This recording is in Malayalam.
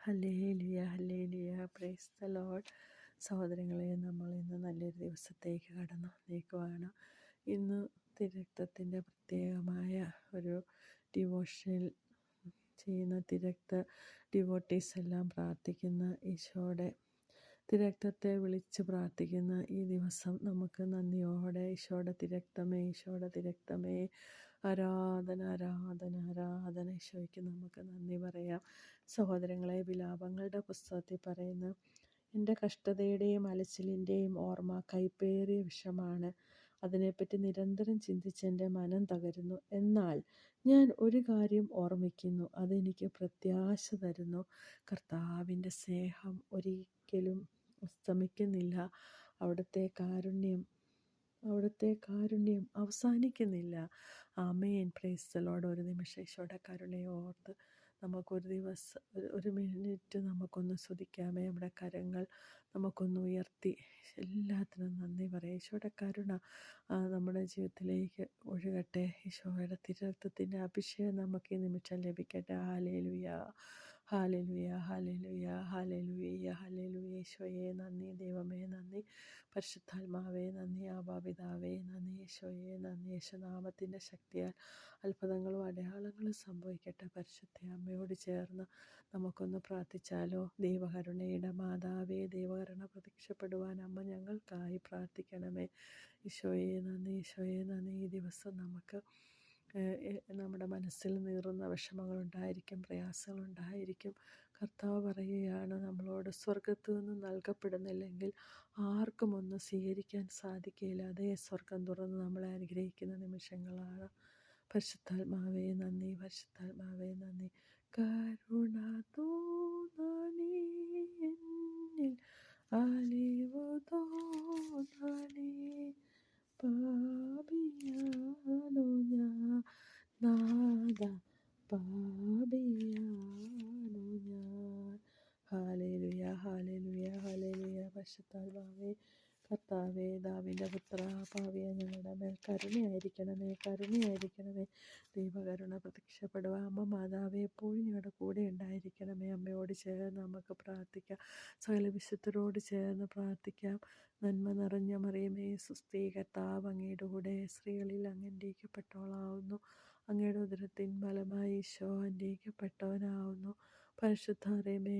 Hallelujah hallelujah praise the Lord. സഹോദരങ്ങളെ, നമ്മൾ ഇന്ന് നല്ലൊരു ദിവസത്തേക്ക് കടന്നു നീക്കുവാണ്. ഇന്ന് തിരുരക്തത്തിൻ്റെ പ്രത്യേകമായ ഒരു ഡിവോഷനിൽ ചെയ്യുന്ന ഡിവോട്ടീസ് എല്ലാം പ്രാർത്ഥിക്കുന്ന ഈശോയുടെ തിരുരക്തത്തെ വിളിച്ച് പ്രാർത്ഥിക്കുന്ന ഈ ദിവസം നമുക്ക് നന്ദിയോടെ ഈശോയുടെ തിരുരക്തമേ ആരാധന ആരാധന ആരാധന ഈശോയ്ക്ക് നമുക്ക് നന്ദി പറയാം. സഹോദരങ്ങളെ, വിലാപങ്ങളുടെ പുസ്തകത്തിൽ പറയുന്ന എൻ്റെ കഷ്ടതയുടെയും അലച്ചിലിൻ്റെയും ഓർമ്മ കൈപ്പേറിയ വിഷമാണ്. അതിനെപ്പറ്റി നിരന്തരം ചിന്തിച്ച് എൻ്റെ മനം തകരുന്നു. എന്നാൽ ഞാൻ ഒരു കാര്യം ഓർമ്മിക്കുന്നു, അതെനിക്ക് പ്രത്യാശ തരുന്നു. കർത്താവിൻ്റെ സ്നേഹം ഒരിക്കലും അസ്തമിക്കുന്നില്ല. അവിടുത്തെ കാരുണ്യം അവസാനിക്കുന്നില്ല. ആമേൻ. Praise the lord. ഒരു നിമിഷം ഈശോയുടെ കരുണയെ ഓർത്ത് നമുക്കൊരു ദിവസം ഒരു മിനിറ്റ് നമുക്കൊന്ന് സ്തുതിക്കാമേ. നമ്മുടെ കരങ്ങൾ നമുക്കൊന്ന് ഉയർത്തി എല്ലാത്തിനും നന്ദി പറയാം. ഈശോയുടെ കരുണ നമ്മുടെ ജീവിതത്തിലേക്ക് ഒഴുകട്ടെ. ഈശോയുടെ തിരുരക്തത്തിൻ്റെ അഭിഷേകം നമുക്ക് ഈ നിമിഷം ലഭിക്കട്ടെ. Hallelujah hallelujah hallelujah hallelujah hallelujah. ഈശോയെ നന്ദി, ദൈവമേ നന്ദി, പരിശുദ്ധാത്മാവേ നന്ദി, ആബാപിതാവേ നന്ദി, ഈശോയെ നന്ദി. യേശുനാമത്തിൻ്റെ ശക്തിയാൽ അത്ഭുതങ്ങളും അടയാളങ്ങളും സംഭവിക്കട്ടെ. പരിശുദ്ധ അമ്മയോട് ചേർന്ന് നമുക്കൊന്ന് പ്രാർത്ഥിച്ചാലോ? ദൈവകരുണയുടെ മാതാവേ, ദൈവകരുണ പ്രത്യക്ഷപ്പെടുവാൻ അമ്മ ഞങ്ങൾക്കായി പ്രാർത്ഥിക്കണമേ. ഈശോയെ നന്ദി, ഈശോയെ നന്ദി. ഈ ദിവസം നമുക്ക് നമ്മുടെ മനസ്സിൽ നീറുന്ന വിഷമങ്ങളുണ്ടായിരിക്കും, പ്രയാസങ്ങളുണ്ടായിരിക്കും. കർത്താവ് പറയുകയാണ് നമ്മളോട്, സ്വർഗത്തു നിന്ന് നൽകപ്പെടുന്നില്ലെങ്കിൽ ആർക്കും ഒന്നും സ്വീകരിക്കാൻ സാധിക്കില്ല. അതേ സ്വർഗം തുറന്ന് നമ്മളെ അനുഗ്രഹിക്കുന്ന നിമിഷങ്ങളാണ്. പരിശുദ്ധാത്മാവേ നന്ദി, പരിശുദ്ധാത്മാവേ നന്ദി. കരുണ തോന്നണേ എന്നിൽ, അലിവു തോന്നണേ, പാപിയാണു ഞാൻ നാഥ, പാപിയാണു ഞാൻ. Hallelujah hallelujah hallelujah. പരിശുദ്ധാത്മാവേ, കർത്താവേ, ദാവീദിന്റെ പുത്രാ, പാപിയായ ഞങ്ങളുടെ മേൽ കരുണയായിരിക്കണമേ. ദൈവകരുണ പ്രത്യക്ഷപ്പെടുക. അമ്മ മാതാവേ, എപ്പോഴും ഞങ്ങളുടെ കൂടെ ഉണ്ടായിരിക്കണമേ. അമ്മയോട് ചേർന്ന് നമുക്ക് പ്രാർത്ഥിക്കാം. സകല വിശുദ്ധരോട് ചേർന്ന് പ്രാർത്ഥിക്കാം. നന്മ നിറഞ്ഞ മറിയമേ സുസ്തി, കർത്താവ് അങ്ങയുടെ കൂടെ, സ്ത്രീകളിൽ അങ്ങ് അനുഗ്രഹിക്കപ്പെട്ടവളാവുന്നു. അങ്ങയുടെ ഉദരത്തിൻ ഫലമായി ഈശോ അനുഗ്രഹിക്കപ്പെട്ടവനാവുന്നു. പരിശുദ്ധ മറിയമേ,